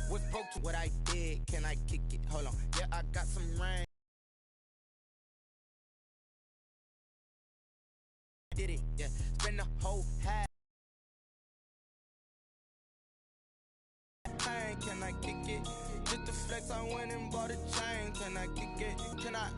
Was broke to what I did, can I kick it? Hold on, yeah, I got some rain. Did it, yeah, spend the whole half. Can I kick it? Just the flex, I went and bought a chain. Can I kick it? Can I?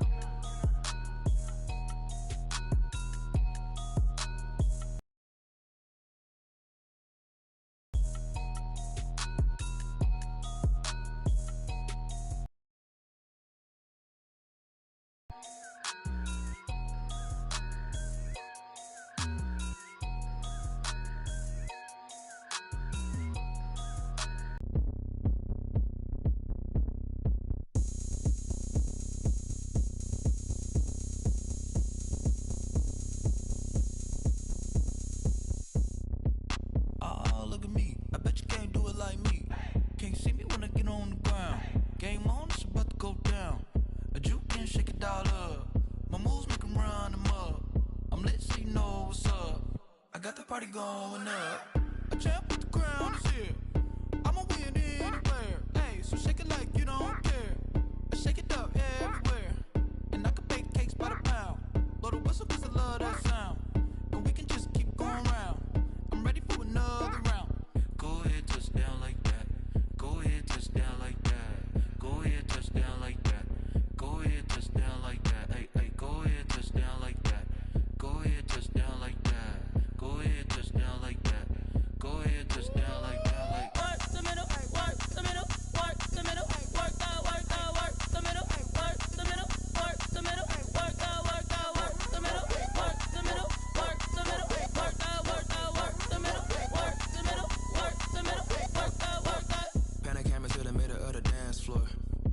Oh, look at me. I bet you can't do it like me. Can't see me when I get on the ground. Game on, it's about to go down. A juke and shake it all up. My moves make 'em run them up. I'm lit so you know what's up. I got the party going up. A champ with the crown is here. I'ma win anywhere. Hey, so shake it like you don't care. I shake it up everywhere. And I can bake cakes by the pound. Blow the whistle 'cause I love that sound. And we can just keep going round. I'm ready for another round. Go ahead, touch down like that. Go ahead, touch down like that. Go ahead, touch down like that. Go ahead, touch down like that. Hey, hey, go ahead, touch down like that. Go ahead, touch down like that. Go ahead, touch down like that. Go ahead, touch down like that. Like work the middle, work the middle, work the middle, work that, work the middle, work the middle, work the middle, work that, work the middle, work the middle, work the middle, work that, work the middle, work the middle, work the middle, work that. Pan a camera to the middle of the dance floor.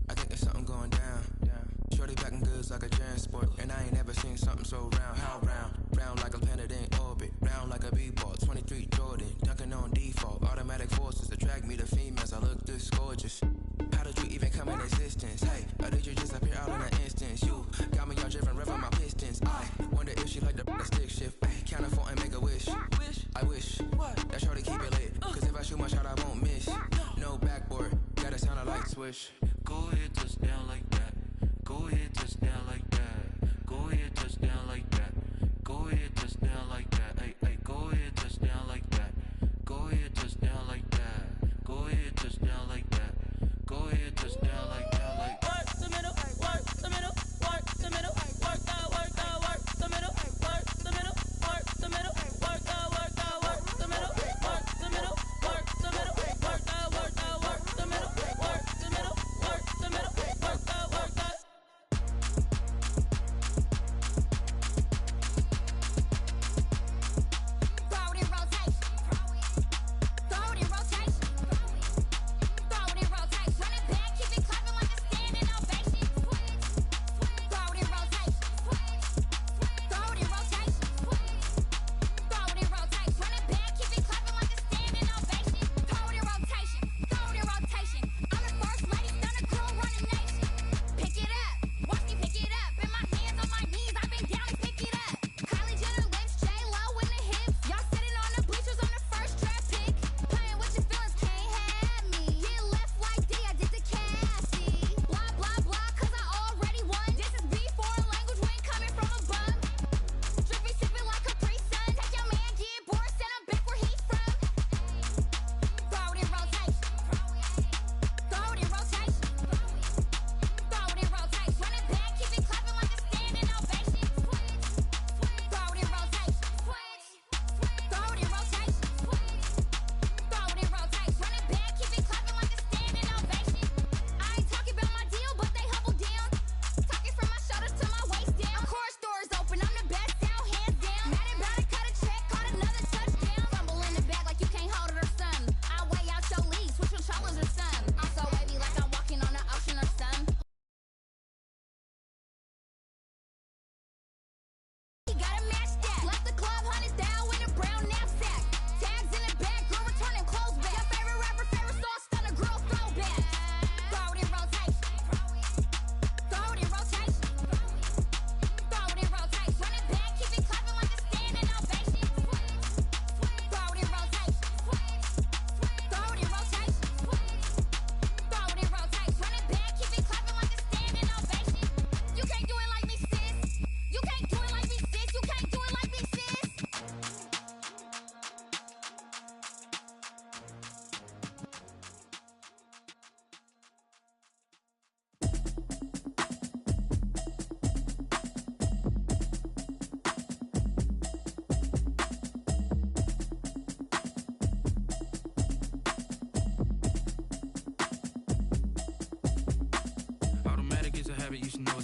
I think there's something going down. Shorty packing goods like a transport, and I ain't never seen something so round. How round? Round like a planet in orbit, round like a b-ball. 23 Jordan, dunking on default. Automatic forces attract me to females. I look this gorgeous. How did you even come in existence? Hey, or did you just appear out in an instance? You got me all driven, revving my pistons. I wonder if she like the stick shift. Ay, count a four and make a wish. I wish that shorty keep it lit. 'Cause if I shoot my shot, I won't miss. No backboard, gotta sound a light switch. go ahead, touch down like that. Go ahead, touch down like that. Go ahead, touch down like that. Go ahead, touch down like that. Hey, hey, go ahead, touch down like that. Go ahead, touch down like that. Go ahead, touch down like that. Go ahead, touch down like that. Like Work the middle, work the middle, work the middle, work that, work the middle, work the middle, work the middle, work that, work the middle, work the middle, work the middle, work that, work the middle, work the middle, work the middle, work that, work that. Throw it in rotation. Throw it in rotation. Throw it in rotation. Run it back, keep it close.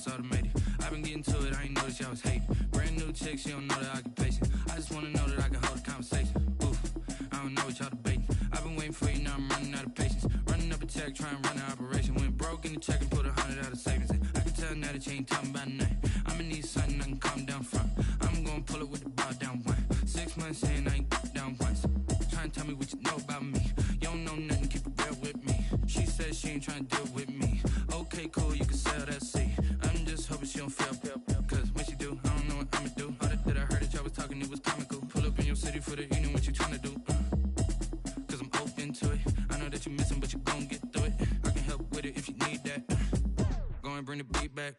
it's automated. I've been getting to it, I ain't noticed y'all was hating. Brand new chick, she don't know the occupation. I just wanna know that I can hold a conversation. Oof, I don't know what y'all debating. I've been waiting for you, now I'm running out of patience. Running up a check, trying to run an operation. Went broke in the check and put 100 out of savings in. I can tell now that you ain't talking about nothing. I'ma need something I can calm down from. I'm gonna pull it with the bar down one. 6 months in, I ain't down once. Trying to tell me what you know about me. You don't know nothing, keep it real with me. She said she ain't trying to deal with me. Okay, cool, you can sell that seat. I'm just hoping she don't fail. Cause when she do, I don't know what I'ma do. All that I heard that y'all was talking, it was comical. Pull up in your city for the evening, what you trying to do? Cause I'm open to it. I know that you're missing, but you gon' get through it. I can help with it if you need that. Go and bring the beat back.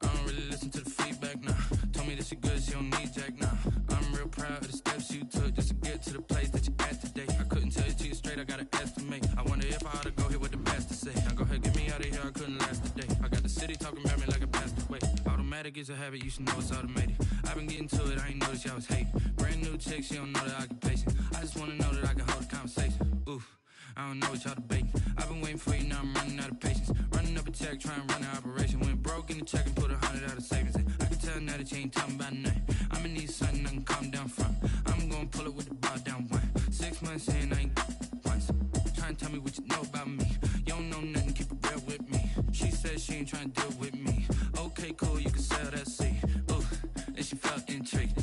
I don't really listen to the feedback, nah. Told me that she good, she don't need jack, nah. I'm real proud of the steps you took just to get to the place that you at today. I couldn't tell you to you straight, I gotta estimate. I wonder if I ought to go here with the best to say. Now go ahead, get me out of here, I couldn't last today. I got the city talking about me like a passed away. Automatic is a habit, you should know it's automated. I've been getting to it, I ain't noticed y'all was hating. Brand new chick, she don't know the occupation. I just wanna know that I can hold a conversation. Oof, I don't know what y'all debating. I've been waiting for you, now I'm running out of patience. Running up a check, trying to run an operation. Went broke in the check and put 100 out of savings in. I can tell now that you ain't talking about nothing. I'ma need something I can calm down from. I'm gonna pull it with the bar down one. 6 months in, I ain't once. Trying to tell me what you know about me. You don't know nothing, keep it real with me. She said she ain't trying to deal with me. Okay, cool, you can sell that seat. Ooh, and she felt intrigued.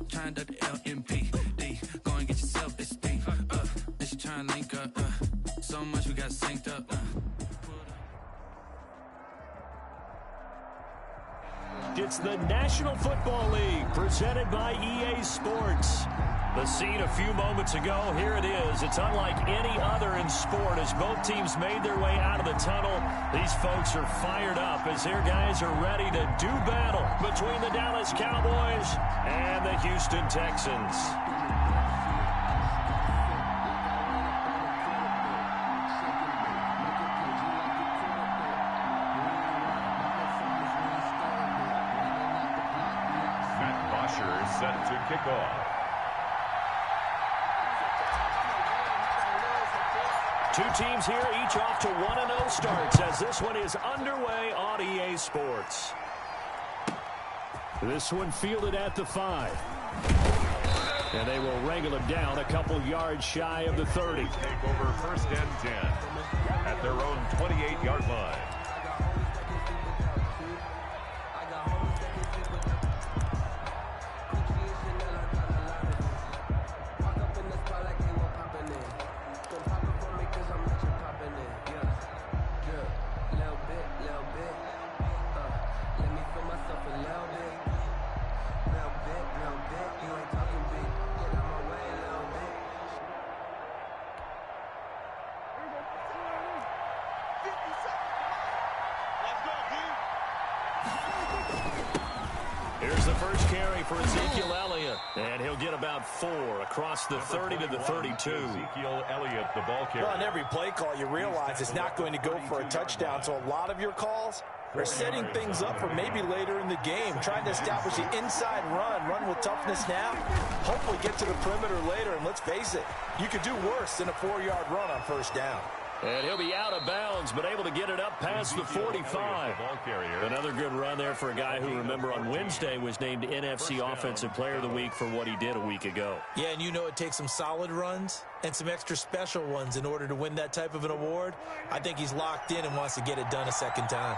Trying to the LMPD. Go and get yourself this thing. And she trying to link up. So much we got synced up. It's the National Football League presented by EA Sports. The scene a few moments ago, here it is. It's unlike any other in sport as both teams made their way out of the tunnel. These folks are fired up as their guys are ready to do battle between the Dallas Cowboys and the Houston Texans. Set to kick off. Two teams here, each off to 1-0 starts as this one is underway on EA Sports. This one fielded at the 5. And they will wrangle him down a couple yards shy of the 30. Take over 1st and 10 at their own 28-yard line. Here's the first carry for Ezekiel Elliott. And he'll get about 4 across the 30 to the 32. Ezekiel Elliott, the ball carrier. Well, on every play call, you realize it's not going to go for a touchdown. So a lot of your calls are setting things up for maybe later in the game, trying to establish the inside run with toughness now, hopefully get to the perimeter later. And let's face it, you could do worse than a 4-yard run on 1st down. And he'll be out of bounds, but able to get it up past the 45. Another good run there for a guy who, remember, on Wednesday was named NFC Offensive Player of the Week for what he did a week ago. Yeah, and you know it takes some solid runs and some extra special ones in order to win that type of an award. I think he's locked in and wants to get it done a second time.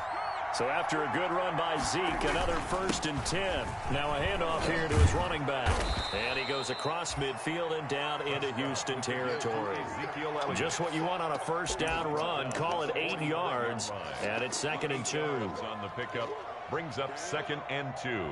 So after a good run by Zeke, another 1st and 10. Now a handoff here to his running back. And he goes across midfield and down into Houston territory. Just what you want on a 1st down run. Call it 8 yards. And it's 2nd and 2. On the pickup, brings up 2nd and 2.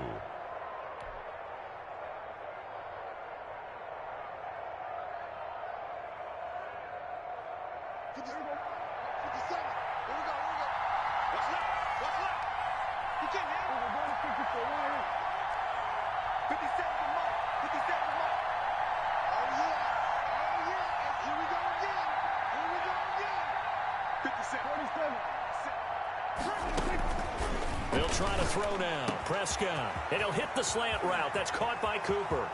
They'll try to throw now. Prescott. And he'll hit the slant route. That's caught by Cooper.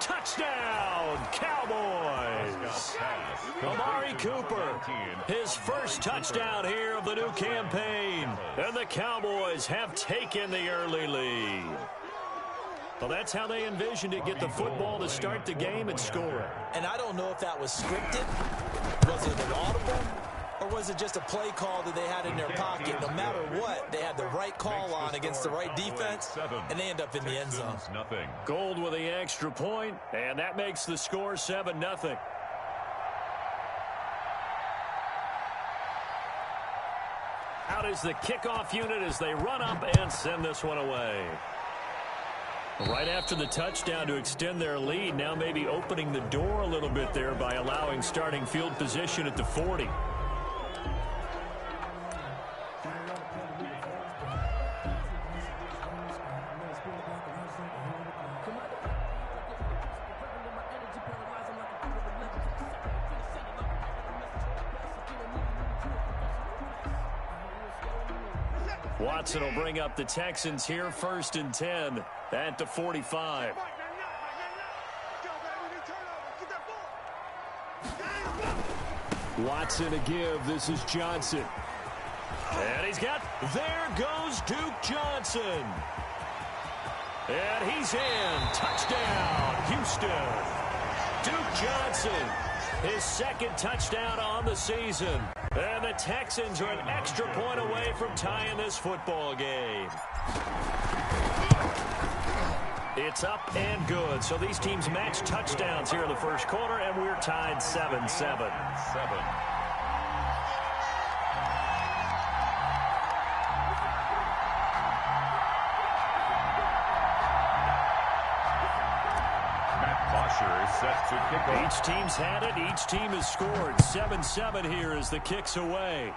Touchdown, Cowboys. is Amari Cooper. His first touchdown here of the new campaign. And the Cowboys have taken the early lead. Well, that's how they envisioned it. Get the football to start the game and score it. And I don't know if that was scripted. Was it an audible? Or was it just a play call that they had in their pocket? No matter what, they had the right call on against the right defense, and they end up in the end zone. Gold with the extra point, and that makes the score 7-0. Out is the kickoff unit as they run up and send this one away. Right after the touchdown to extend their lead, now maybe opening the door a little bit there by allowing starting field position at the 40. Watson will bring up the Texans here, 1st and 10 at the 45. Watson a give. This is Johnson. And he's got, there goes Duke Johnson. And he's in. Touchdown, Houston. Duke Johnson, his 2nd touchdown on the season. And the Texans are an extra point away from tying this football game. It's up and good. So these teams match touchdowns here in the first quarter, and we're tied 7-7. Set to kick off. Each team's had it. Each team has scored. 7-7 here as the kick's away.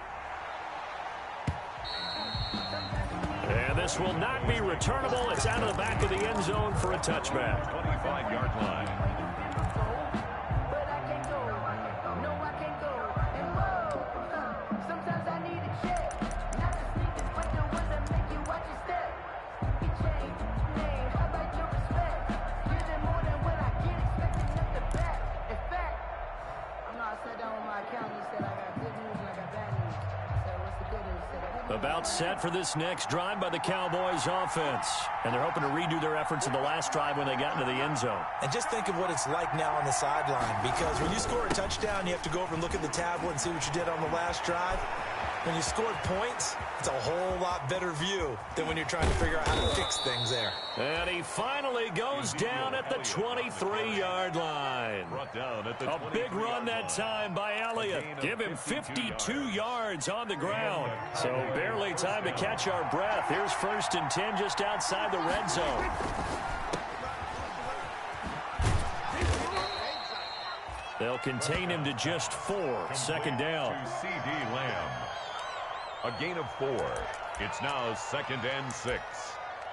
And this will not be returnable. It's out of the back of the end zone for a touchback. 25-yard line. About set for this next drive by the Cowboys offense. And they're hoping to redo their efforts in the last drive when they got into the end zone. And just think of what it's like now on the sideline, because when you score a touchdown, you have to go over and look at the tablet and see what you did on the last drive. When you scored points, it's a whole lot better view than when you're trying to figure out how to fix things there. And he finally goes down at the 23-yard line. A big run that time by Elliott. Give him 52 yards on the ground. So barely time to catch our breath. Here's 1st and 10 just outside the red zone. They'll contain him to just 4. 2nd down. C.D. Lamb. A gain of 4. It's now 2nd and 6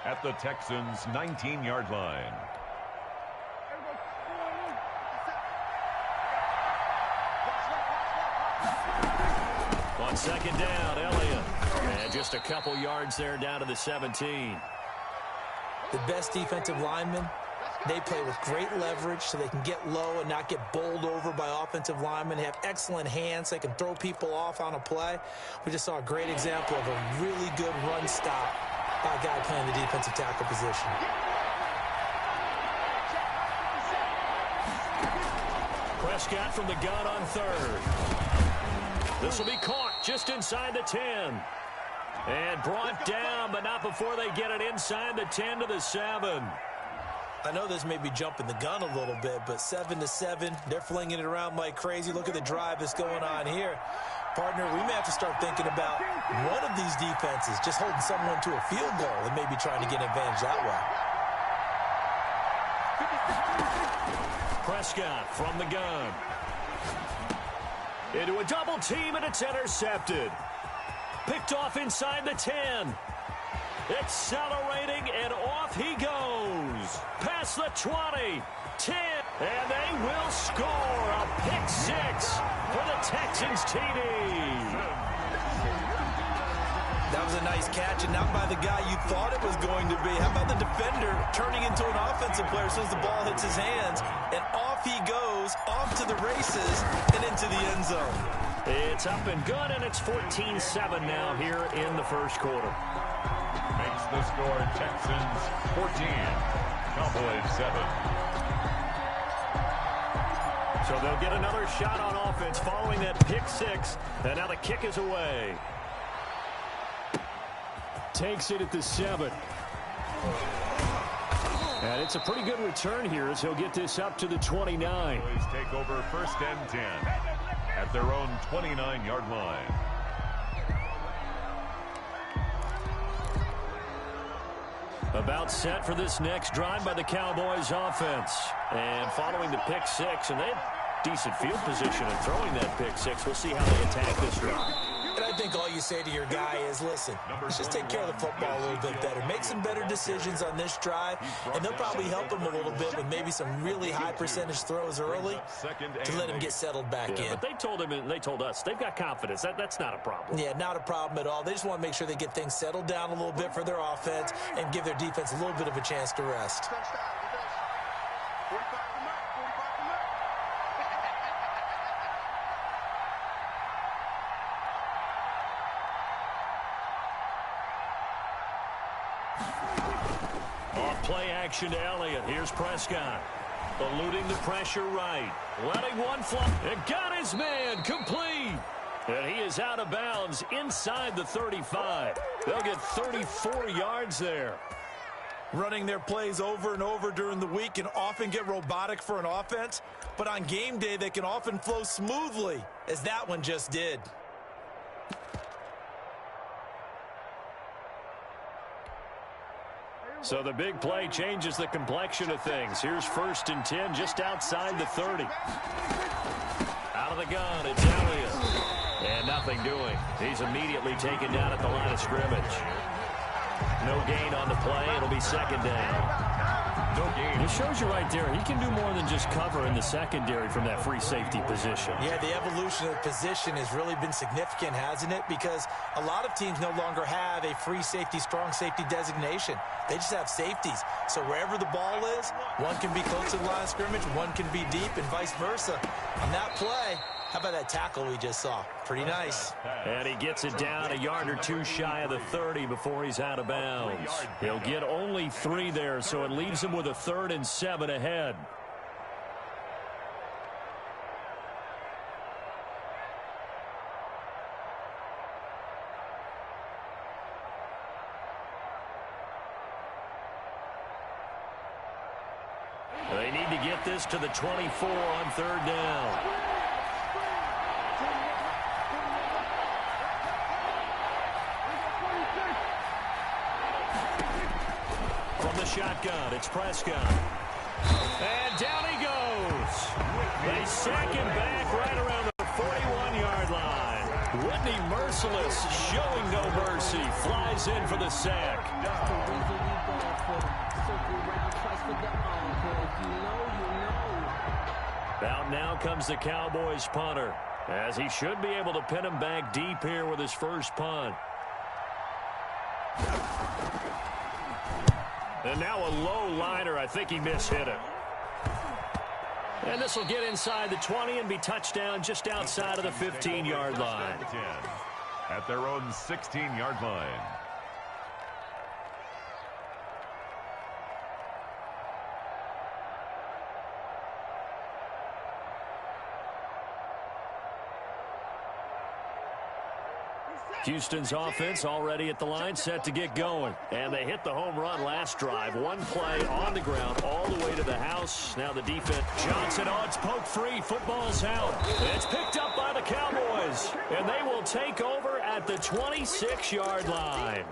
at the Texans' 19-yard line. On 2nd down, Elliott. And just a couple yards there down to the 17. The best defensive linemen, they play with great leverage so they can get low and not get bowled over by offensive linemen. They have excellent hands. They can throw people off on a play. We just saw a great example of a really good run stop by a guy playing the defensive tackle position. Prescott from the gun on 3rd. This will be caught just inside the 10. And brought down, but not before they get it inside the 10 to the 7. I know this may be jumping the gun a little bit, but 7-7, they're flinging it around like crazy. Look at the drive that's going on here. Partner, we may have to start thinking about one of these defenses just holding someone to a field goal and maybe trying to get an advantage that way. Prescott from the gun. Into a double team, and it's intercepted. Picked off inside the 10. Accelerating, and off he goes. Past the 20, 10, and they will score a pick 6 for the Texans TD. That was a nice catch, and not by the guy you thought it was going to be. How about the defender turning into an offensive player as soon as the ball hits his hands, and off he goes goes off to the races and into the end zone. It's up and good, and it's 14-7 now here in the first quarter. Makes the score Texans 14, Cowboys 7. So they'll get another shot on offense following that pick six, and now the kick is away. Takes it at the 7. And it's a pretty good return here as he'll get this up to the 29. Cowboys take over first and 10 at their own 29-yard line. About set for this next drive by the Cowboys offense. And following the pick six, and they have decent field position in throwing that pick six. We'll see how they attack this drive. And I think all you say to your guy is, listen, let's just take care of the football a little bit better. Make some better decisions on this drive, and they'll probably help him a little bit with maybe some really high percentage throws early to let him get settled back in. But they told him, and they told us, they've got confidence. That's not a problem. Yeah, not a problem at all. They just want to make sure they get things settled down a little bit for their offense and give their defense a little bit of a chance to rest. Play action to Elliott. Here's Prescott. Eluding the pressure right. Letting one fly. And got his man complete. And he is out of bounds inside the 35. They'll get 34 yards there. Running their plays over and over during the week can often get robotic for an offense, but on game day they can often flow smoothly, as that one just did. So the big play changes the complexion of things. Here's first and 10 just outside the 30. Out of the gun, it's Elliott. And nothing doing. He's immediately taken down at the line of scrimmage. No gain on the play. It'll be second down. No gain. It shows you right there, he can do more than just cover in the secondary from that free safety position. Yeah, the evolution of the position has really been significant, hasn't it? Because a lot of teams no longer have a free safety, strong safety designation. They just have safeties. So wherever the ball is, one can be close to the line of scrimmage, one can be deep, and vice versa. On that play, how about that tackle we just saw? Pretty nice. And he gets it down a yard or two shy of the 30 before he's out of bounds. He'll get only 3 there, so it leaves him with a 3rd and 7 ahead. They need to get this to the 24 on 3rd down. From the shotgun, it's Prescott. And down he goes. They sack him back right around the 41-yard line. Whitney Merciless, showing no mercy, flies in for the sack. Out now comes the Cowboys punter, as he should be able to pin him back deep here with his first punt. And now a low liner. I think he mishit it. And this will get inside the 20 and be touchdown just outside of the 15-yard line. At their own 16-yard line. Houston's offense already at the line, set to get going. And they hit the home run last drive. One play on the ground all the way to the house. Now the defense. Johnson, oh, it's poked free. Football's out. It's picked up by the Cowboys. And they will take over at the 26-yard line.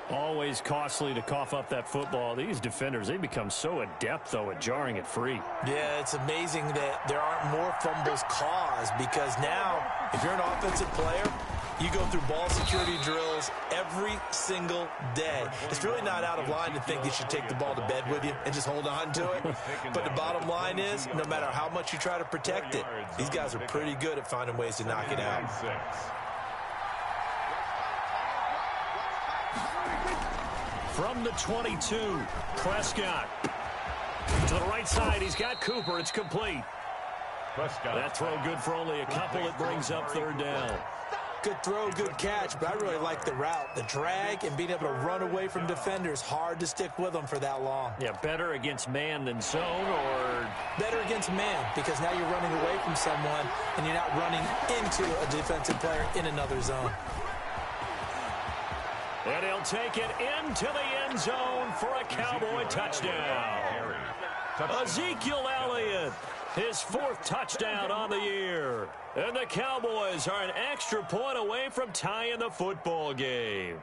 Always costly to cough up that football. These defenders, they become so adept, though, at jarring it free. Yeah, it's amazing that there aren't more fumbles caused, because now, if you're an offensive player, you go through ball security drills every single day. It's really not out of line to think you should take the ball to bed with you and just hold on to it. But the bottom line is, no matter how much you try to protect it, these guys are pretty good at finding ways to knock it out. From the 22, Prescott. To the right side, he's got Cooper. It's complete. That throw good for only a couple. It brings up third down. Good throw, good catch, but I really like the route. The drag and being able to run away from defenders, hard to stick with them for that long. Yeah, better against man than zone, or? Better against man, because now you're running away from someone and you're not running into a defensive player in another zone. And he'll take it into the end zone for a Cowboy touchdown. Ezekiel Elliott, his 4th touchdown on the year. And the Cowboys are an extra point away from tying the football game.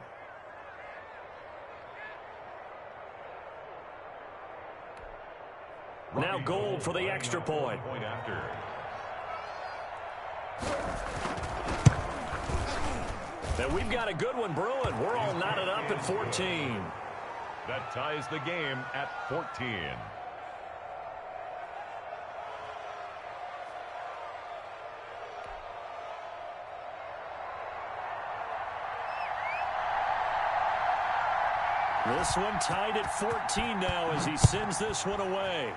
Now Gold for the extra point. And we've got a good one brewing. We're all knotted up at 14. That ties the game at 14. This one tied at 14 now as he sends this one away.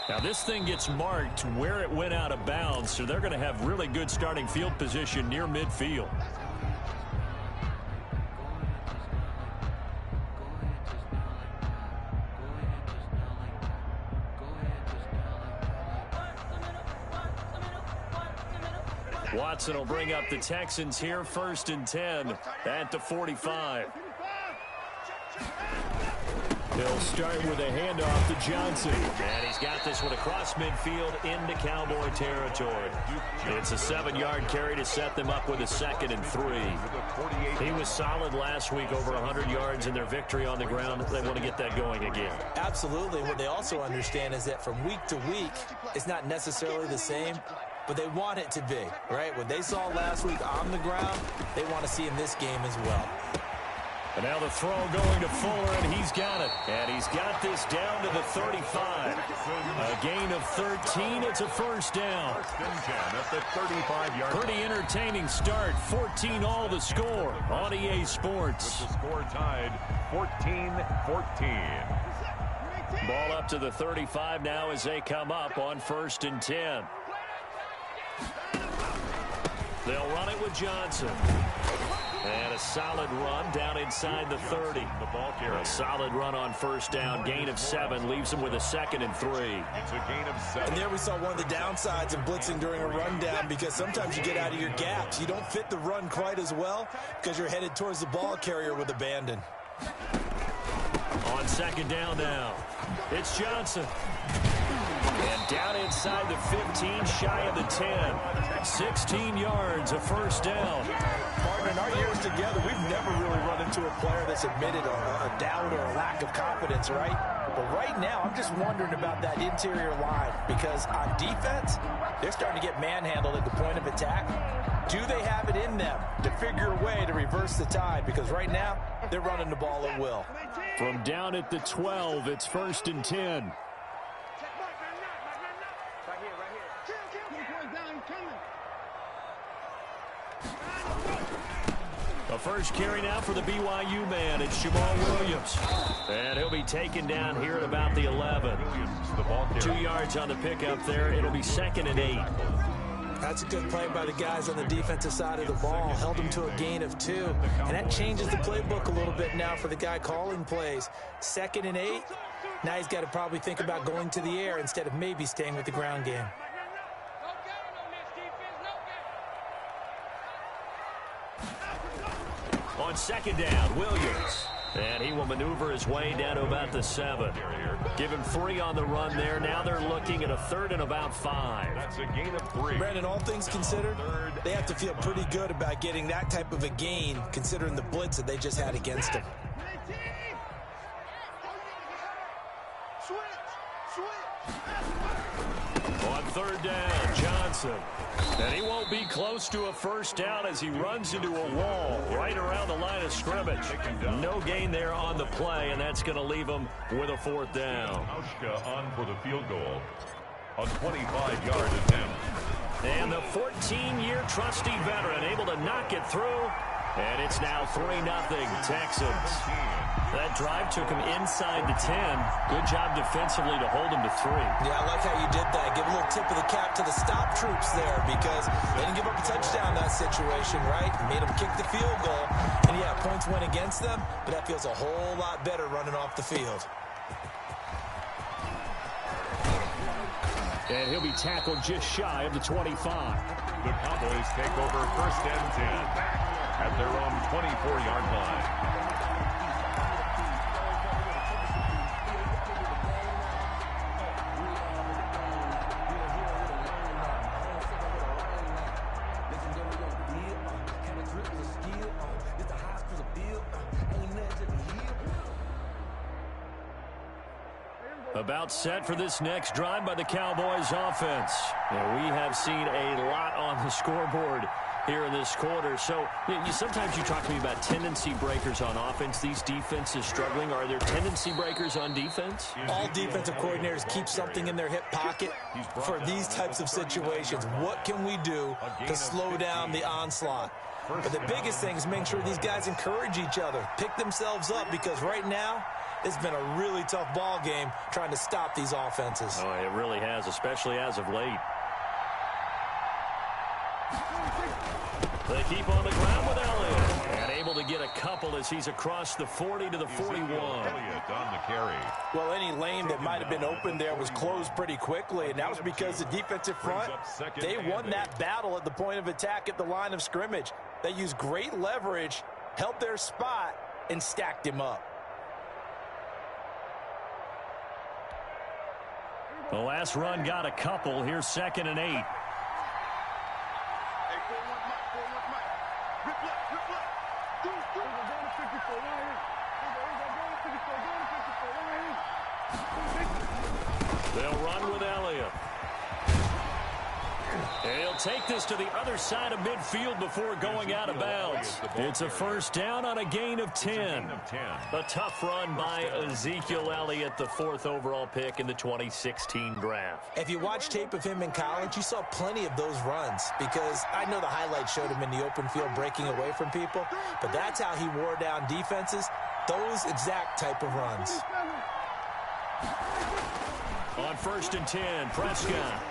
Now this thing gets marked where it went out of bounds, so they're going to have really good starting field position near midfield. Watson will bring up the Texans here, 1st and 10 at the 45. He'll start with a handoff to Johnson. And he's got this one across midfield into Cowboy territory. It's a 7-yard carry to set them up with a 2nd and 3. He was solid last week, over 100 yards in their victory on the ground. They want to get that going again. Absolutely. What they also understand is that from week to week, it's not necessarily the same, but they want it to be, right? What they saw last week on the ground, they want to see in this game as well. And now the throw going to Fuller, and he's got it. And he's got this down to the 35. A gain of 13. It's a 1st down. 1st and 10 at the 35-yard line. Pretty entertaining start. 14 all the score on EA Sports. With the score tied 14-14. Ball up to the 35 now as they come up on 1st and 10. They'll run it with Johnson. And a solid run down inside the 30. The ball carrier. A solid run on 1st down. Gain of 7 leaves him with a 2nd and 3. It's a gain of 7. And there we saw one of the downsides of blitzing during a rundown, because sometimes you get out of your gaps. You don't fit the run quite as well because you're headed towards the ball carrier with abandon. On 2nd down now, it's Johnson. And down inside the 15, shy of the 10. 16 yards, a 1st down. Partner, in our years together, we've never really run into a player that's admitted a doubt or a lack of confidence, right? But right now, I'm just wondering about that interior line, because on defense, they're starting to get manhandled at the point of attack. Do they have it in them to figure a way to reverse the tide? Because right now, they're running the ball at will. From down at the 12, it's 1st and 10. The first carry now for the BYU man. It's Jamal Williams. And he'll be taken down here at about the 11. 2 yards on the pickup there. It'll be 2nd and 8. That's a good play by the guys on the defensive side of the ball. Held them to a gain of 2. And that changes the playbook a little bit now for the guy calling plays. 2nd and 8. Now he's got to probably think about going to the air instead of maybe staying with the ground game. On 2nd down, Williams. And he will maneuver his way down to about the 7. Give him 3 on the run there. Now they're looking at a 3rd and about 5. That's a gain of 3. Brandon, all things considered, they have to feel pretty good about getting that type of a gain, considering the blitz that they just had against them. On 3rd down, Johnson. And he won't be close to a 1st down as he runs into a wall right around the line of scrimmage. No gain there on the play, and that's going to leave him with a 4th down. Hauschka on for the field goal. A 25-yard attempt. And the 14-year trusty veteran able to knock it through. And it's now 3-0 Texans. That drive took him inside the 10. Good job defensively to hold him to 3. Yeah, I like how you did that. Give a little tip of the cap to the stop troops there because they didn't give up a touchdown in that situation, right? Made them kick the field goal. And, yeah, points went against them, but that feels a whole lot better running off the field. And he'll be tackled just shy of the 25. The Cowboys take over 1st and 10 at their own 24-yard line. About set for this next drive by the Cowboys offense. Yeah, we have seen a lot on the scoreboard here in this quarter. So sometimes you talk to me about tendency breakers on offense. These defenses struggling. Are there tendency breakers on defense? All defensive coordinators keep something in their hip pocket for these types of situations. What can we do to slow down the onslaught? But the biggest thing is making sure these guys encourage each other, pick themselves up, because right now it's been a really tough ball game trying to stop these offenses. Oh, it really has, especially as of late. They keep on the ground with Elliott. And able to get a couple as he's across the 40 to the 41. Elliott on the carry. Well, any lane that might have been open there was closed pretty quickly, and that was because the defensive front, they won that battle at the point of attack at the line of scrimmage. They used great leverage, held their spot, and stacked him up. The last run got a couple. Here's 2nd and 8. They'll run with Elliott. He'll take this to the other side of midfield before going out of bounds. It's a 1st down on a gain of 10. A tough run by Ezekiel Elliott, the 4th overall pick in the 2016 draft. If you watch tape of him in college, you saw plenty of those runs, because I know the highlights showed him in the open field breaking away from people, but that's how he wore down defenses, those exact type of runs. On 1st and 10, Prescott.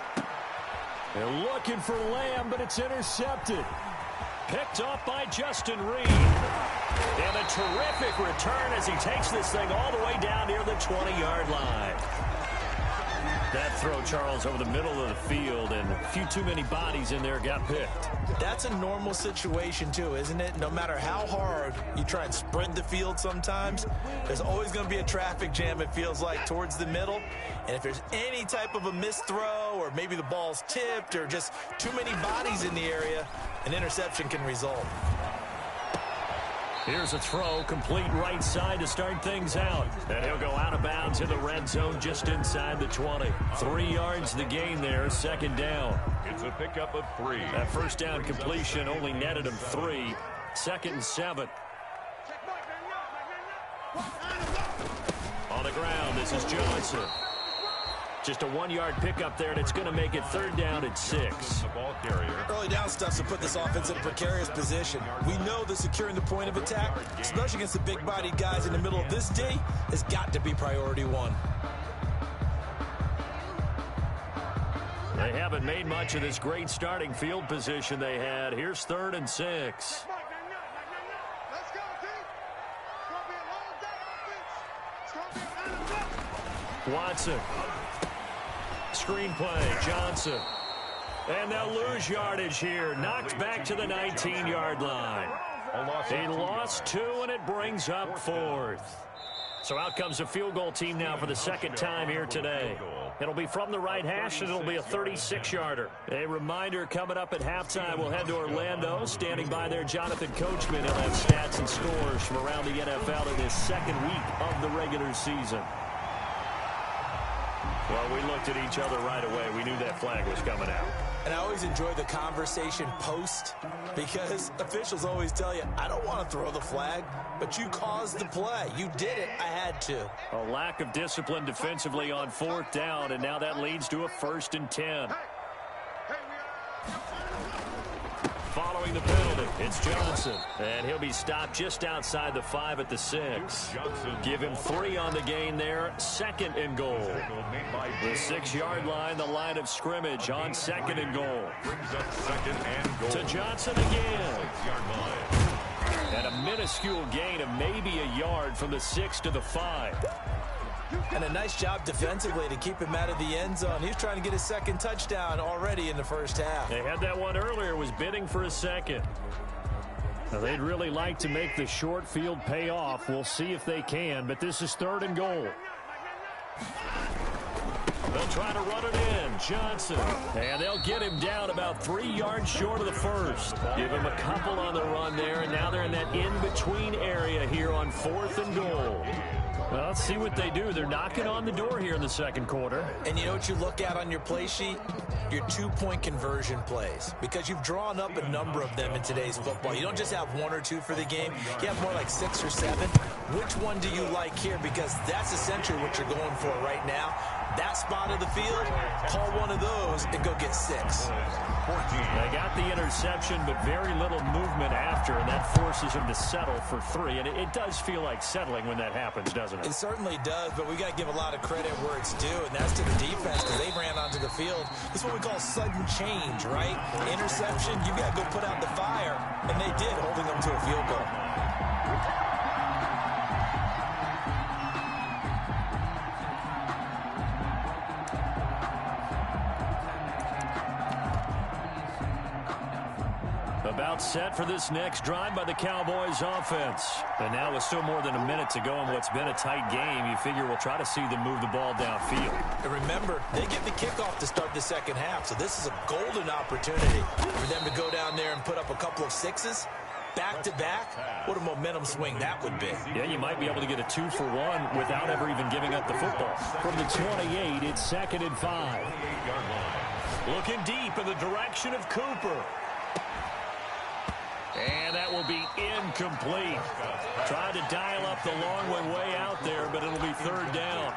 They're looking for Lamb, but it's intercepted. Picked off by Justin Reed. And a terrific return as he takes this thing all the way down near the 20-yard line. That throw, Charles, over the middle of the field, and a few too many bodies in there got picked. That's a normal situation, too, isn't it? No matter how hard you try and spread the field sometimes, there's always going to be a traffic jam, it feels like, towards the middle. And if there's any type of a missed throw, or maybe the ball's tipped, or just too many bodies in the area, an interception can result. Here's a throw, complete right side to start things out. And he'll go out of bounds in the red zone just inside the 20. 3 yards the gain there, 2nd down. It's a pickup of 3. That 1st down completion only netted him 3. 2nd and 7. On the ground, this is Johnson. Just a 1-yard pickup there, and it's going to make it 3rd down at 6. Early down stuff to put this offense in a precarious position. We know that securing the point of attack, especially against the big-bodied guys in the middle of this D, has got to be priority 1. They haven't made much of this great starting field position they had. Here's 3rd and 6. Watson. Screenplay, Johnson. And they'll lose yardage here. Knocked back to the 19-yard line. They lost 2, and it brings up 4th. So out comes a field goal team now for the 2nd time here today. It'll be from the right hash, and it'll be a 36-yarder. A reminder, coming up at halftime, we'll head to Orlando. Standing by there, Jonathan Coachman. He'll have stats and scores from around the NFL in this 2nd week of the regular season. Well, we looked at each other right away. We knew that flag was coming out. And I always enjoy the conversation post, because officials always tell you, I don't want to throw the flag, but you caused the play. You did it. I had to. A lack of discipline defensively on 4th down, and now that leads to a 1st and 10. Following the penalty, it's Johnson. And he'll be stopped just outside the 5 at the 6. Give him 3 on the gain there. 2nd and goal. The 6-yard line, the line of scrimmage on 2nd and goal. To Johnson again. And a minuscule gain of maybe a yard from the 6 to the 5. And a nice job defensively to keep him out of the end zone. He was trying to get his 2nd touchdown already in the first half. They had that one earlier, was bidding for a 2nd. Now, they'd really like to make the short field pay off. We'll see if they can, but this is 3rd and goal. They'll try to run it in. Johnson. And they'll get him down about 3 yards short of the 1st. Give him a couple on the run there, and now they're in that in-between area here on 4th and goal. Well, let's see what they do. They're knocking on the door here in the 2nd quarter. And you know what you look at on your play sheet? Your 2-point conversion plays. Because you've drawn up a number of them in today's football. You don't just have 1 or 2 for the game. You have more like 6 or 7. Which one do you like here? Because that's essentially what you're going for right now. That spot of the field, call one of those and go get 6. They got the interception, but very little movement after, and that forces them to settle for 3. And it does feel like settling when that happens, doesn't it? It certainly does, but we got to give a lot of credit where it's due, and that's to the defense because they ran onto the field. This is what we call sudden change, right? Interception, you got to go put out the fire, and they did, holding them to a field goal. About set for this next drive by the Cowboys offense. And now with still more than a minute to go in what's been a tight game, you figure we'll try to see them move the ball downfield. And remember, they get the kickoff to start the 2nd half, so this is a golden opportunity for them to go down there and put up a couple of 6s. Back-to-back, what a momentum swing that would be. Yeah, you might be able to get a 2-for-1 without ever even giving up the football. From the 28, it's 2nd and 5. Looking deep in the direction of Cooper. And that will be incomplete. Tried to dial up the long one way out there, but it'll be 3rd down.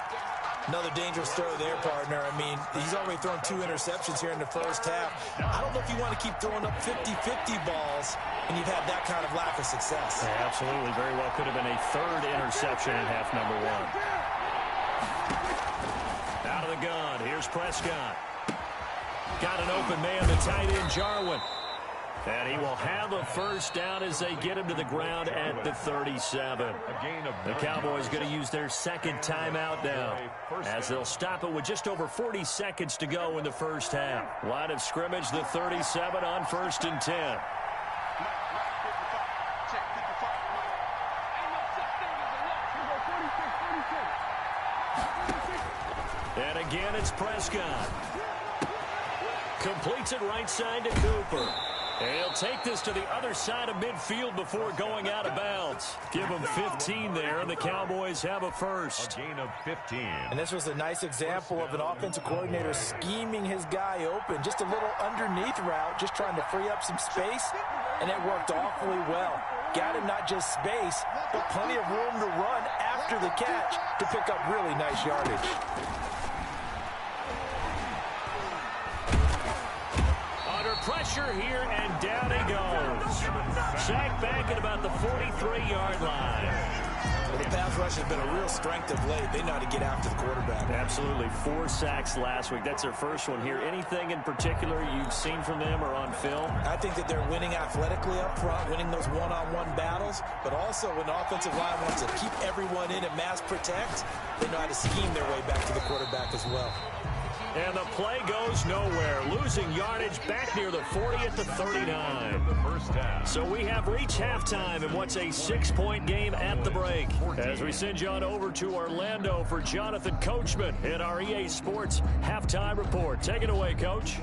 Another dangerous throw there, partner. I mean, he's already thrown 2 interceptions here in the first half. I don't know if you want to keep throwing up 50-50 balls and you've had that kind of lack of success. Yeah, absolutely. Very well could have been a 3rd interception in half number 1. Out of the gun. Here's Prescott. Got an open man, the tight end, Jarwin. And he will have a 1st down as they get him to the ground at the 37. The Cowboys going to use their 2nd timeout now, as they'll stop it with just over 40 seconds to go in the first half. Line of scrimmage, the 37 on 1st and 10. And again, it's Prescott. Completes it right side to Cooper. And he'll take this to the other side of midfield before going out of bounds. Give him 15 there, and the Cowboys have a 1st. A gain of 15. And this was a nice example of an offensive coordinator scheming his guy open. Just a little underneath route, just trying to free up some space, and it worked awfully well. Got him not just space, but plenty of room to run after the catch to pick up really nice yardage. Pressure here, and down he goes. Sacked back at about the 43-yard line. Well, the pass rush has been a real strength of late. They know how to get after the quarterback. Absolutely. 4 sacks last week. That's their 1st one here. Anything in particular you've seen from them or on film? I think that they're winning athletically up front, winning those one-on-one battles, but also when the offensive line wants to keep everyone in and mass protect, they know how to scheme their way back to the quarterback as well. And the play goes nowhere. Losing yardage back near the 40 at the 39. So we have reached halftime in what's a 6-point game at the break. As we send you on over to Orlando for Jonathan Coachman in our EA Sports Halftime Report. Take it away, Coach.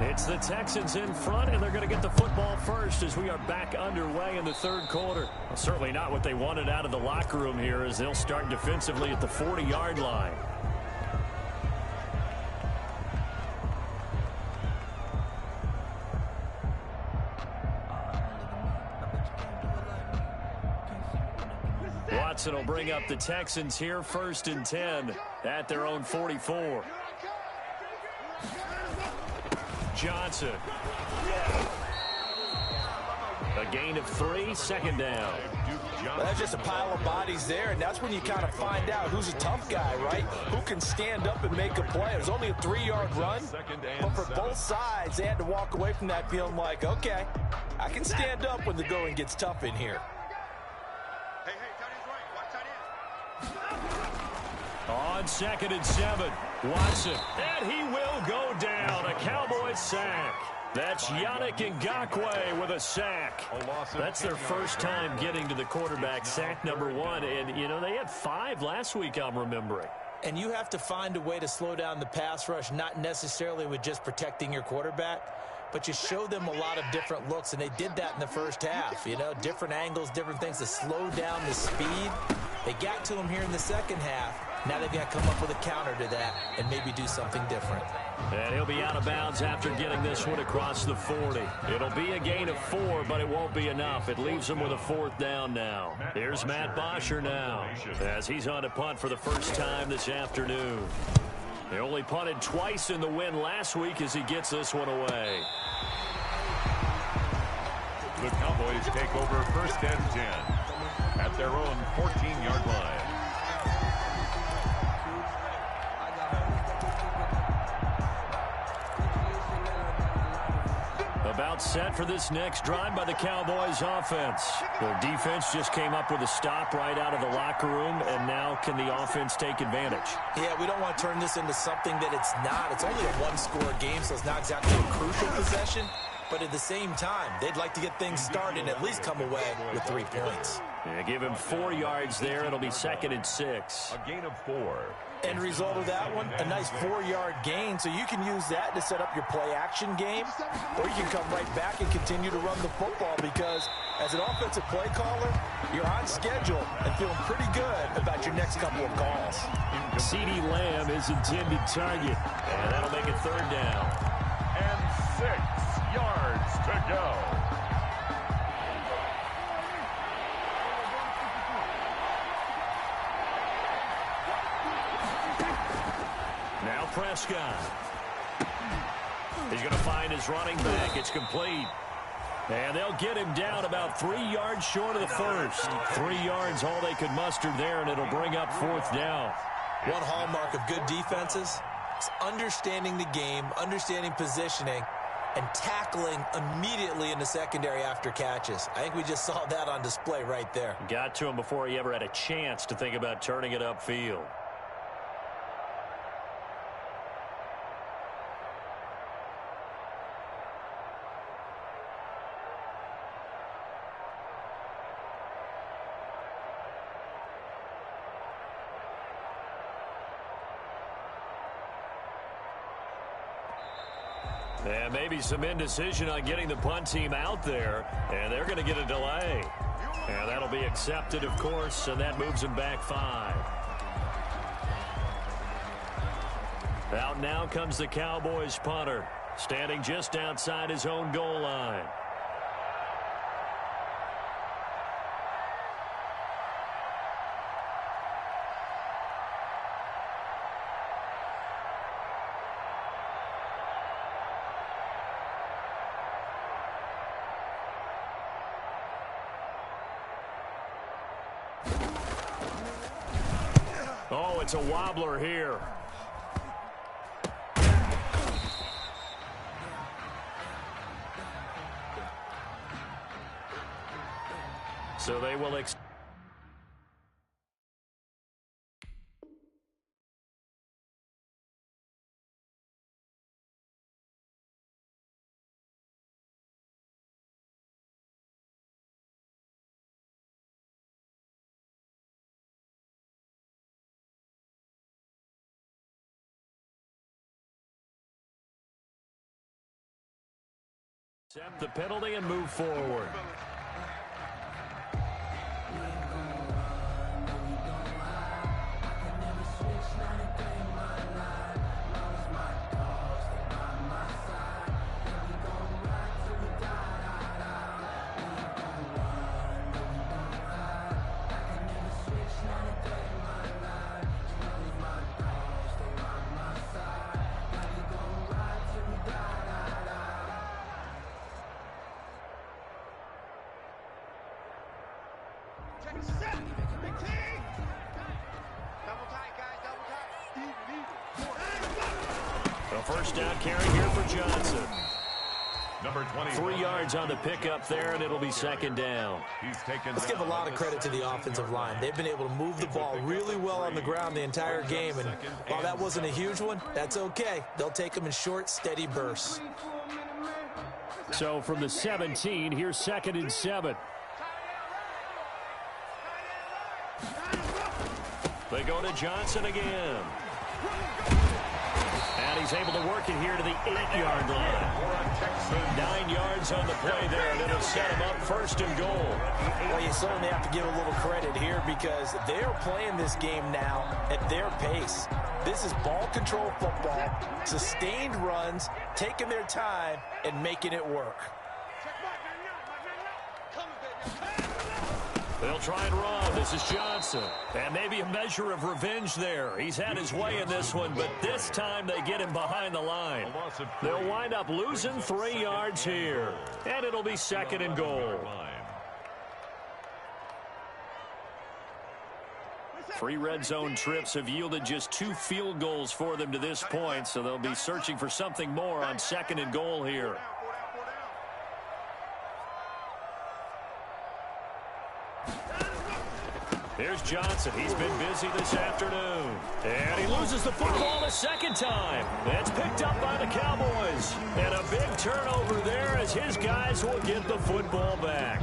It's the Texans in front, and they're going to get the football first as we are back underway in the 3rd quarter. Well, certainly not what they wanted out of the locker room here as they'll start defensively at the 40-yard line. blitz. It'll bring up the Texans here 1st and 10 at their own 44. Johnson. A gain of 3, 2nd down. Well, that's just a pile of bodies there, and that's when you kind of find out who's a tough guy, right? Who can stand up and make a play. It was only a 3-yard run, but for both sides, they had to walk away from that feeling like, okay, I can stand up when the going gets tough in here. On 2nd and 7, Watson, and he will go down. A Cowboys sack. That's Yannick Ngakoue with a sack. That's their first time getting to the quarterback, sack number 1. And, you know, they had 5 last week, I'm remembering. And you have to find a way to slow down the pass rush, not necessarily with just protecting your quarterback, but you show them a lot of different looks, and they did that in the first half. You know, different angles, different things to slow down the speed. They got to him here in the second half. Now they've got to come up with a counter to that and maybe do something different. And he'll be out of bounds after getting this one across the 40. It'll be a gain of 4, but it won't be enough. It leaves him with a 4th down now. Here's Matt Bosher now as he's on to punt for the first time this afternoon. They only punted twice in the win last week as he gets this one away. The Cowboys take over 1st and 10 at their own 14-yard line. About set for this next drive by the Cowboys offense. Their defense just came up with a stop right out of the locker room, and now can the offense take advantage? Yeah, we don't want to turn this into something that it's not. It's only a one-score game, so it's not exactly a crucial possession. But at the same time, they'd like to get things started and at least come away with 3 points. Yeah, give him 4 yards there. It'll be 2nd and 6. A gain of 4. End result of that one, a nice 4-yard gain. So you can use that to set up your play-action game, or you can come right back and continue to run the football because as an offensive play caller, you're on schedule and feeling pretty good about your next couple of calls. CeeDee Lamb is intended target, and that'll make it 3rd down. And 6 yards to go. Now Prescott. He's going to find his running back. It's complete. And they'll get him down about 3 yards short of the first. 3 yards all they could muster there, and it'll bring up 4th down. One hallmark of good defenses is understanding the game, understanding positioning, and tackling immediately in the secondary after catches. I think we just saw that on display right there. Got to him before he ever had a chance to think about turning it upfield. And maybe some indecision on getting the punt team out there, and they're going to get a delay. And that'll be accepted, of course, and that moves them back 5. Out now comes the Cowboys punter, standing just outside his own goal line. Oh, it's a wobbler here. So they will accept the penalty and move forward. first down carry here for Johnson. Number 20. 3 yards on the pickup there, and it'll be second down. Let's give a lot of credit to the offensive line. They've been able to move the ball really well on the ground the entire game, and while that wasn't a huge one, that's okay. They'll take them in short, steady bursts. So from the 17, here's 2nd and 7. They go to Johnson again. And he's able to work it here to the 8-yard line. 9 yards on the play there, and it'll set him up 1st and goal. Well, you certainly have to give a little credit here because they're playing this game now at their pace. This is ball control football, sustained runs, taking their time, and making it work. They'll try and run. This is Johnson. And maybe a measure of revenge there. He's had his way in this one, but this time they get him behind the line. They'll wind up losing 3 yards here. And it'll be 2nd and goal. 3 red zone trips have yielded just 2 field goals for them to this point, so they'll be searching for something more on 2nd and goal here. Here's Johnson. He's been busy this afternoon. And he loses the football a second time. It's picked up by the Cowboys. And a big turnover there as his guys will get the football back.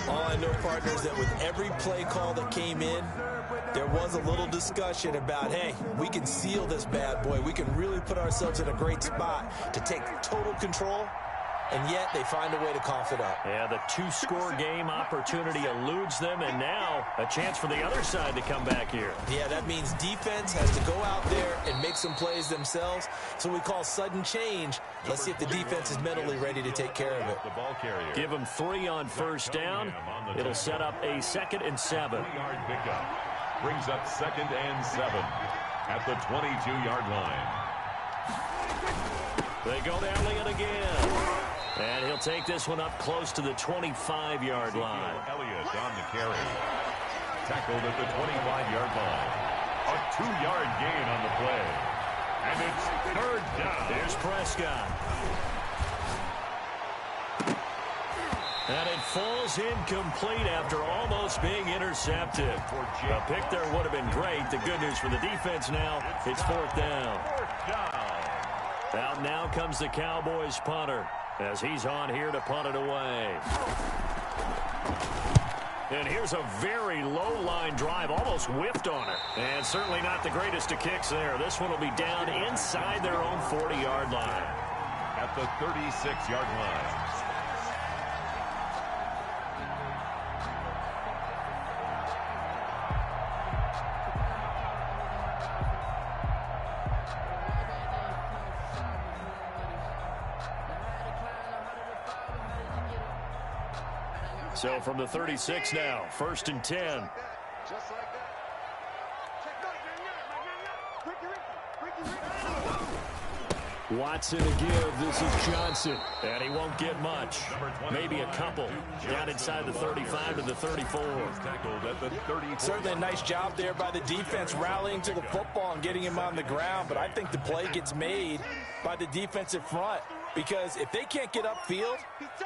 All I know, partner, is that with every play call that came in, there was a little discussion about, hey, we can seal this bad boy. We can really put ourselves in a great spot to take total control. And yet they find a way to cough it up. Yeah, the 2-score game opportunity eludes them, and now a chance for the other side to come back here. Yeah, that means defense has to go out there and make some plays themselves. So we call sudden change. Let's see if the defense is mentally ready to take care of it. Give them 3 on 1st down. It'll set up a 2nd and 7. 3-yard pickup. Brings up 2nd and 7 at the 22-yard line. They go to Elliott again. And he'll take this one up close to the 25-yard line. Elliott on the carry. Tackled at the 25-yard line. A 2-yard gain on the play. And it's 3rd down. There's Prescott. And it falls incomplete after almost being intercepted. A pick there would have been great. The good news for the defense now, it's 4th down. Out now comes the Cowboys punter as he's on here to punt it away. And here's a very low-line drive, almost whiffed on it. And certainly not the greatest of kicks there. This one will be down inside their own 40-yard line. At the 36-yard line. So from the 36 now, 1st and 10. Watson to give. This is Johnson. And he won't get much. Maybe a couple. Down inside the 35 to the 34. Certainly a nice job there by the defense rallying to the football and getting him on the ground. But I think the play gets made by the defensive front. Because if they can't get upfield,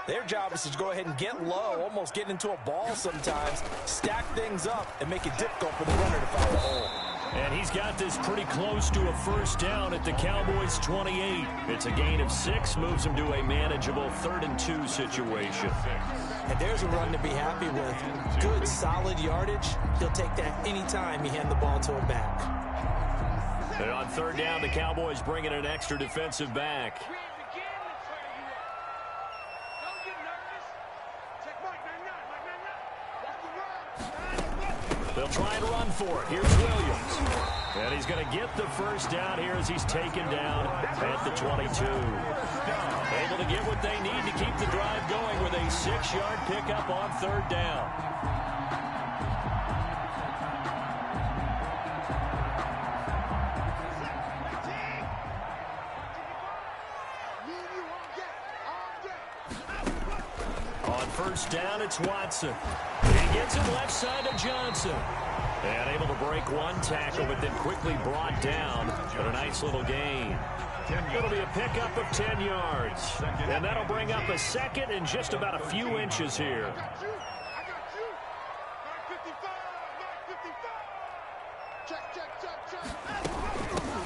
their job is to go ahead and get low, almost get into a ball sometimes, stack things up, and make it difficult for the runner to find the hole. And he's got this pretty close to a 1st down at the Cowboys' 28. It's a gain of 6, moves him to a manageable 3rd and 2 situation. And there's a run to be happy with. Good, solid yardage. He'll take that anytime you hand the ball to him back. And on 3rd down, the Cowboys bring in an extra defensive back. They'll try and run for it. Here's Williams. And he's going to get the 1st down here as he's taken down at the 22. Able to get what they need to keep the drive going with a 6-yard pickup on 3rd down. On 1st down, it's Watson. He gets it left side to Johnson. And able to break one tackle, but then quickly brought down. But a nice little gain. It'll be a pickup of 10 yards. And that'll bring up a second and just about a few inches here.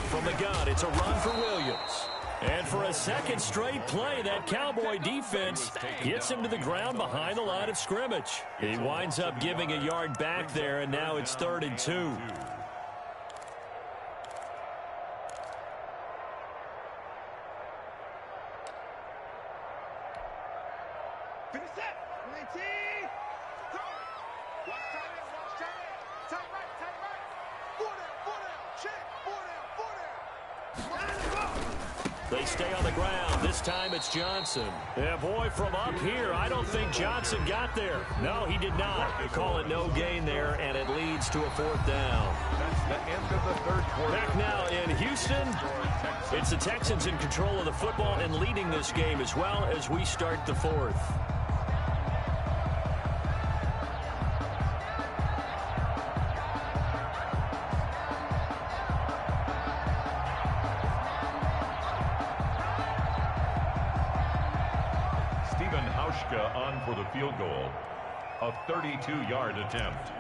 From the gun, it's a run for Williams. And for a second straight play, that Cowboy defense gets him to the ground behind the line of scrimmage. He winds up giving a yard back there, and now it's 3rd and 2. They stay on the ground. This time it's Johnson. Yeah, boy, from up here, I don't think Johnson got there. No, he did not. They call it no gain there, and it leads to a 4th down. That's the end of the 3rd quarter. Back now in Houston, it's the Texans in control of the football and leading this game as well as we start the 4th. On for the field goal, a 32-yard attempt.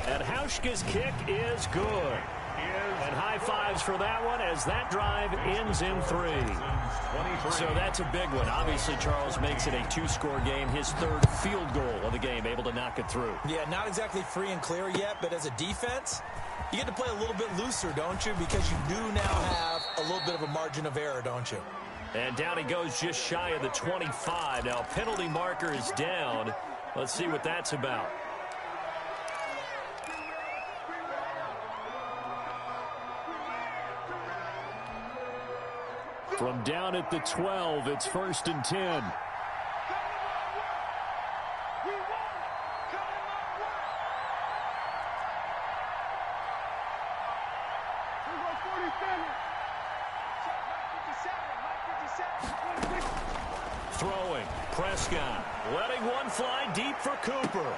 And Hauschka's kick is good. And high fives for that one as that drive ends in 3. So that's a big one. Obviously, Charles makes it a 2-score game. His 3rd field goal of the game, able to knock it through. Yeah, not exactly free and clear yet, but as a defense, you get to play a little bit looser, don't you? Because you do now have a little bit of a margin of error, don't you? And down he goes just shy of the 25. Now, penalty marker is down. Let's see what that's about. From down at the 12, it's 1st and 10. Throwing, Prescott, letting one fly deep for Cooper.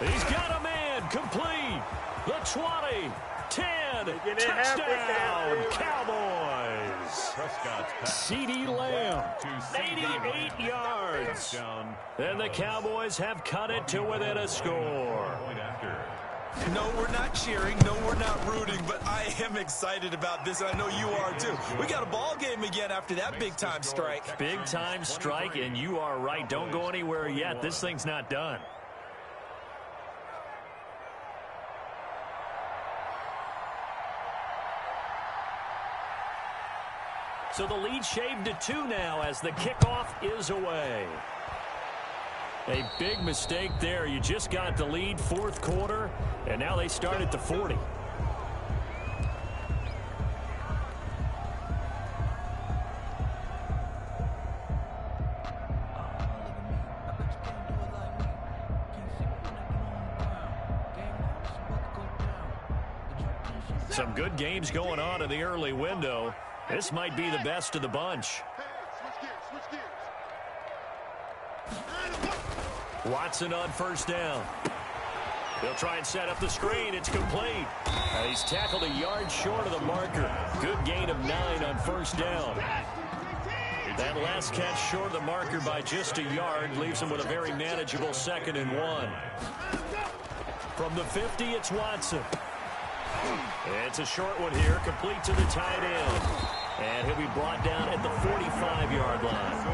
He's got a man, complete. The 20, 10, touchdown, Cowboys. CeeDee Lamb, 88 yards. And the Cowboys have cut it to within a score. No, we're not cheering. No, we're not rooting, but I am excited about this, and I know you are too. We got a ball game again after that big-time strike. Big-time strike, and you are right. Don't go anywhere yet. This thing's not done. So the lead shaved to 2 now as the kickoff is away. A big mistake there. You just got the lead, 4th quarter, and now they start at the 40. Some good games going on in the early window. This might be the best of the bunch. Watson on 1st down. They'll try and set up the screen. It's complete. He's tackled a yard short of the marker. Good gain of 9 on 1st down. That last catch short of the marker by just a yard leaves him with a very manageable 2nd and 1. From the 50, it's Watson. It's a short one here, complete to the tight end. And he'll be brought down at the 45-yard line.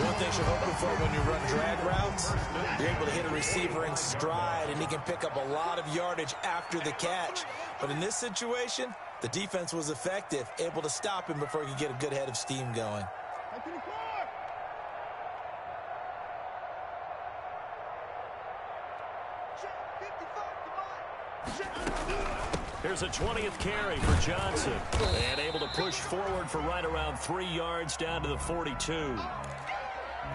One thing you're hoping for when you run drag routes, you're able to hit a receiver in stride, and he can pick up a lot of yardage after the catch. But in this situation, the defense was effective, able to stop him before he could get a good head of steam going. Here's a 20th carry for Johnson. And able to push forward for right around 3 yards down to the 42.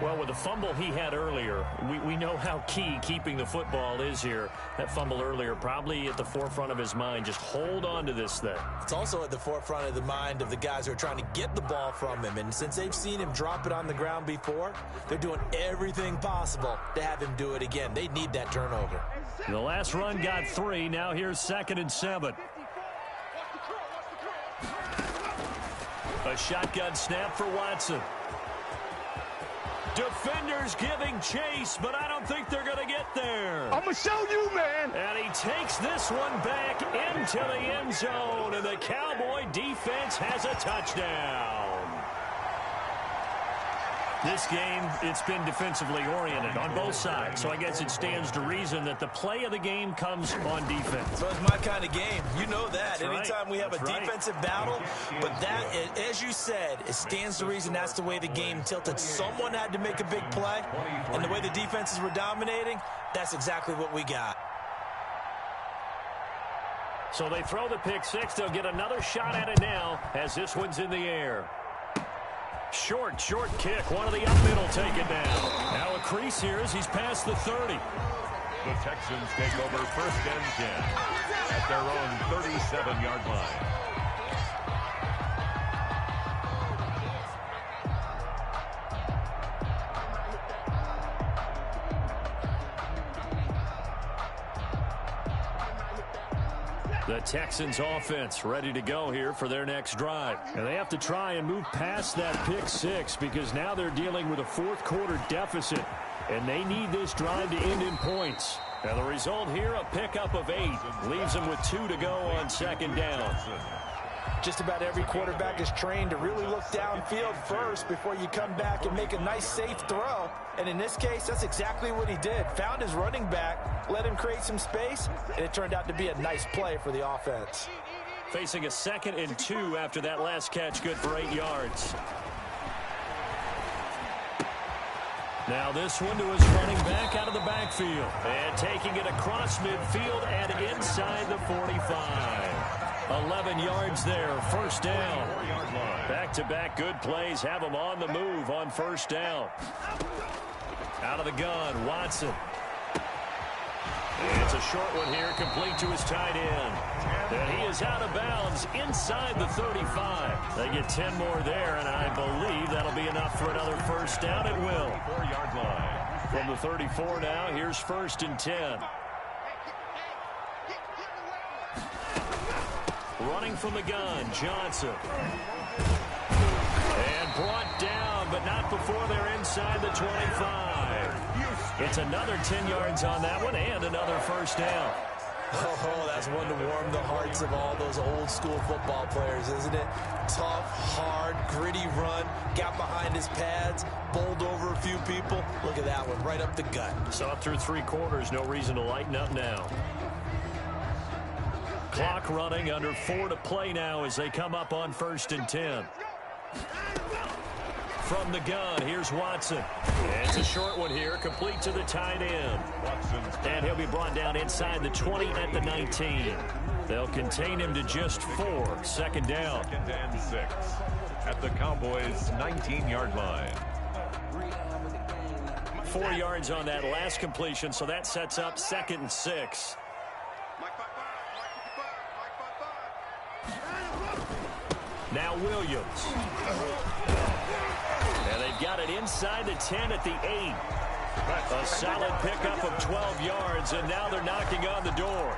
Well, with the fumble he had earlier, we know how key keeping the football is here. That fumble earlier probably at the forefront of his mind. Just hold on to this thing. It's also at the forefront of the mind of the guys who are trying to get the ball from him. And since they've seen him drop it on the ground before, they're doing everything possible to have him do it again. They need that turnover. The last run got 3. Now here's 2nd and 7. A shotgun snap for Watson. Defenders giving chase, but I don't think they're going to get there. I'm going to show you, man. And he takes this one back into the end zone, and the Cowboy defense has a touchdown. This game, it's been defensively oriented on both sides, so I guess it stands to reason that the play of the game comes on defense. So it's my kind of game. You know that. That's anytime right. we have That's a right. defensive battle, but that, as you said, it stands to reason that's the way the game tilted. Someone had to make a big play, and the way the defenses were dominating, that's exactly what we got. So they throw the pick 6. They'll get another shot at it now as this one's in the air. Short kick. One of the up middle take it down. Now a crease here as he's past the 30. The Texans take over 1st and 10 at their own 37-yard line. The Texans offense ready to go here for their next drive. And they have to try and move past that pick 6 because now they're dealing with a 4th quarter deficit. And they need this drive to end in points. Now the result here, a pickup of 8. Leaves them with 2 to go on 2nd down. Just about every quarterback is trained to really look downfield first before you come back and make a nice, safe throw. And in this case, that's exactly what he did. Found his running back, let him create some space, and it turned out to be a nice play for the offense. Facing a 2nd and 2 after that last catch, good for 8 yards. Now this one to his running back out of the backfield. And taking it across midfield and inside the 45. 11 yards there, 1st down. Back-to-back good plays have them on the move on 1st down. Out of the gun, Watson. And it's a short one here, complete to his tight end. And he is out of bounds inside the 35. They get 10 more there, and I believe that'll be enough for another 1st down. It will. 4-yard line. From the 34 now, here's 1st and 10. Running from the gun, Johnson. And brought down, but not before they're inside the 25. It's another 10 yards on that one and another 1st down. Oh, that's one to warm the hearts of all those old school football players, isn't it? Tough, hard, gritty run, got behind his pads, bowled over a few people. Look at that one, right up the gut. So up through 3 quarters, no reason to lighten up now. Clock running, under 4 to play now as they come up on 1st and 10. From the gun, here's Watson. And it's a short one here, complete to the tight end. And he'll be brought down inside the 20 at the 19. They'll contain him to just 4, 2nd down. 2nd and 6 at the Cowboys' 19-yard line. 4 yards on that last completion, so that sets up 2nd and 6. Now Williams. And they've got it inside the 10 at the 8. A solid pickup of 12 yards, and now they're knocking on the door.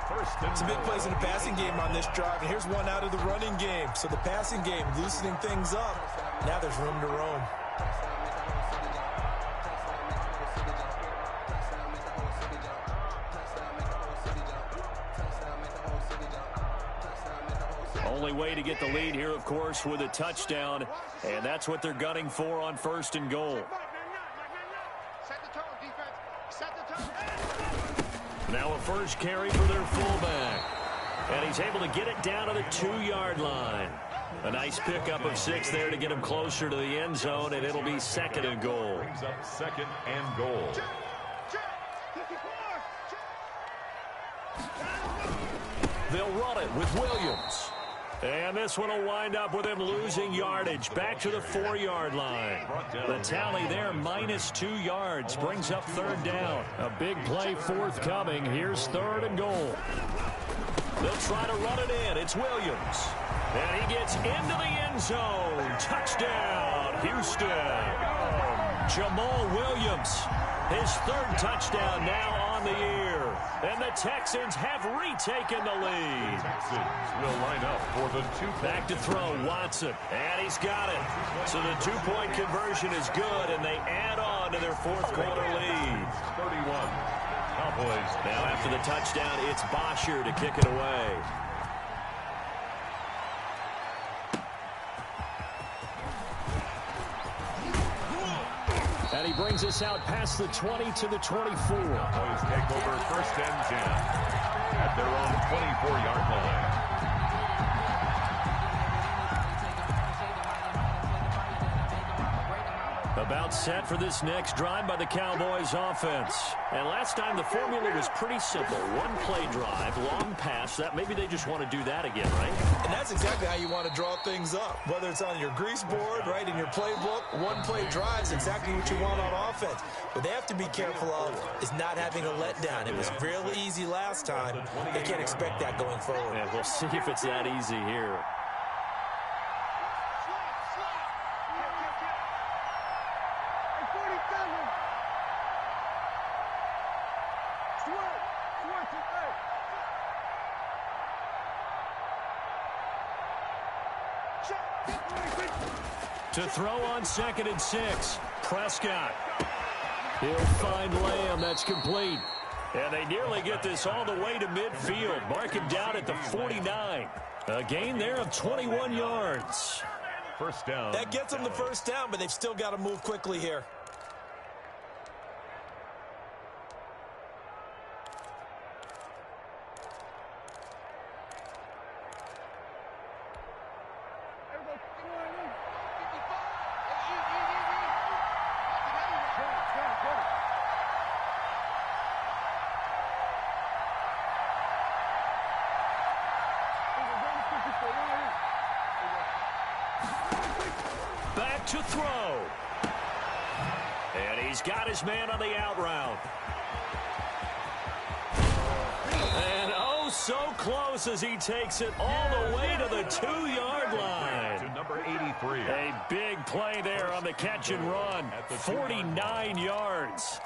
Some big plays in the passing game on this drive, and here's one out of the running game. So the passing game loosening things up. Now there's room to roam. Only way to get the lead here, of course, with a touchdown, and that's what they're gunning for on 1st and goal. Now a first carry for their fullback, and he's able to get it down to the 2-yard line. A nice pickup of 6 there to get him closer to the end zone, and it'll be 2nd and goal. Brings up 2nd and goal. They'll run it with Williams. And this one will wind up with him losing yardage back to the 4-yard line. The tally there, -2 yards, brings up 3rd down. A big play forthcoming. Here's 3rd and goal. They'll try to run it in. It's Williams. And he gets into the end zone. Touchdown, Houston. Jamal Williams, his 3rd touchdown now on the year. And the Texans have retaken the lead. Texans will line up for the 2. Back to throw, Watson. And he's got it. So the 2-point conversion is good, and they add on to their 4th quarter lead. 31. Cowboys. Now after the touchdown, it's Bosher to kick it away. And he brings us out past the 20 to the 24. Cowboys take over 1st and 10 at their own 24-yard line. About set for this next drive by the Cowboys offense. And last time the formula was pretty simple. 1-play drive, long pass. That maybe they just want to do that again, right? And that's exactly how you want to draw things up. Whether it's on your grease board, right, in your playbook, 1-play drive is exactly what you want on offense. What they have to be careful of is not having a letdown. It was real easy last time. They can't expect that going forward. And we'll see if it's that easy here. To throw on 2nd and 6. Prescott. He'll find Lamb. That's complete. And they nearly get this all the way to midfield. Mark him down at the 49. A gain there of 21 yards. 1st down. That gets them the 1st down, but they've still got to move quickly here. Back to throw. And he's got his man on the out route. And oh, so close as he takes it all the way to the 2-yard line. To number 83. A big play there on the catch and run. 49 yards.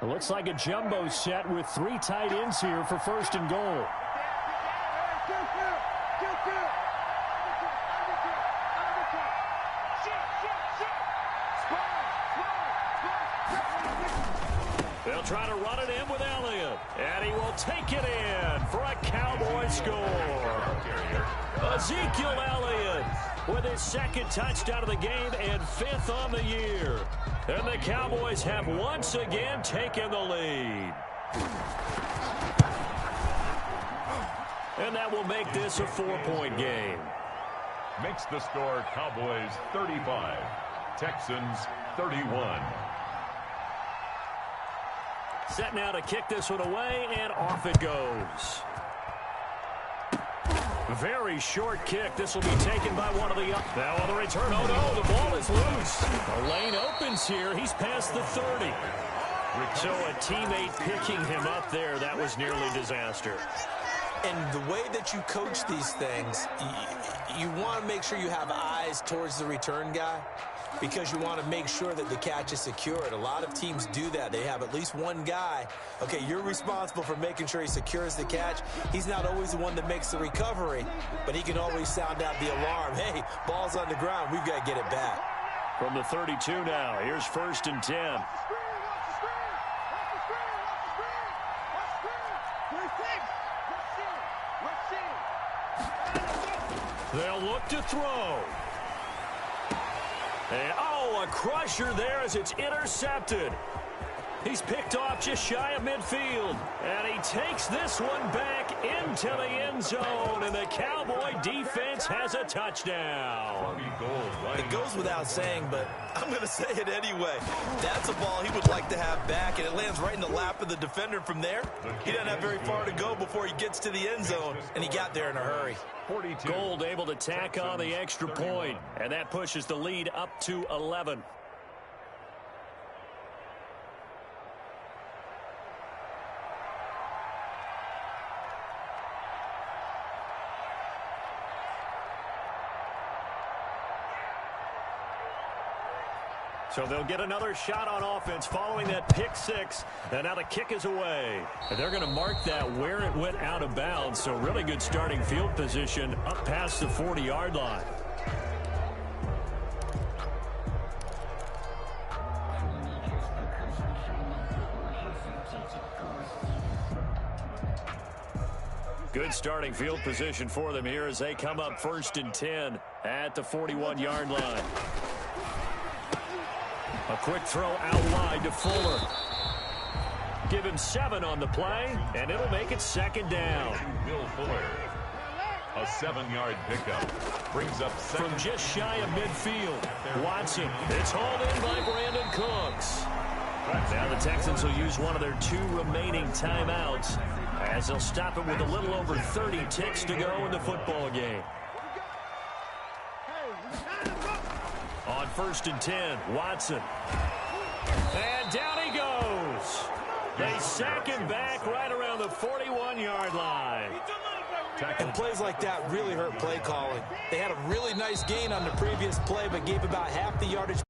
It looks like a jumbo set with 3 tight ends here for 1st and goal. They'll try to run it in with Elliott. And he will take it in for a Cowboy score. Ezekiel Elliott with his 2nd touchdown of the game and 5th on the year. And the Cowboys have once again taken the lead. And that will make this a 4-point game. Makes the score Cowboys 35, Texans 31. Set now to kick this one away, and off it goes. Very short kick. This will be taken by one of the up. Now on the return. Oh, no, the ball is loose. The lane opens here. He's past the 30. So a teammate picking him up there, that was nearly disaster. And the way that you coach these things, you want to make sure you have eyes towards the return guy because you want to make sure that the catch is secured. A lot of teams do that. They have at least one guy. Okay, you're responsible for making sure he secures the catch. He's not always the one that makes the recovery, but he can always sound out the alarm. Hey, ball's on the ground. We've got to get it back. From the 32 now, here's 1st and 10. They'll look to throw. And, oh, a crusher there as it's intercepted. He's picked off just shy of midfield. And he takes this one back into the end zone. And the Cowboy defense has a touchdown. It goes without saying, but I'm going to say it anyway. That's a ball he would like to have back, and it lands right in the lap of the defender from there. He doesn't have very far to go before he gets to the end zone, and he got there in a hurry. Gold able to tack on the extra point, and that pushes the lead up to 11. So they'll get another shot on offense following that pick six. And now the kick is away. And they're going to mark that where it went out of bounds. So really good starting field position up past the 40-yard line. Good starting field position for them here as they come up 1st and 10 at the 41-yard line. A quick throw out wide to Fuller. Give him 7 on the play, and it'll make it 2nd down. Will Fuller. A 7-yard pickup. Brings up from just shy of midfield. Watson. It's hauled in by Brandon Cooks. Now the Texans will use one of their 2 remaining timeouts as they'll stop it with a little over 30 ticks to go in the football game. On 1st and 10, Watson. And down he goes. They sack him back right around the 41-yard line. And plays like that really hurt play calling. They had a really nice gain on the previous play, but gave about half the yardage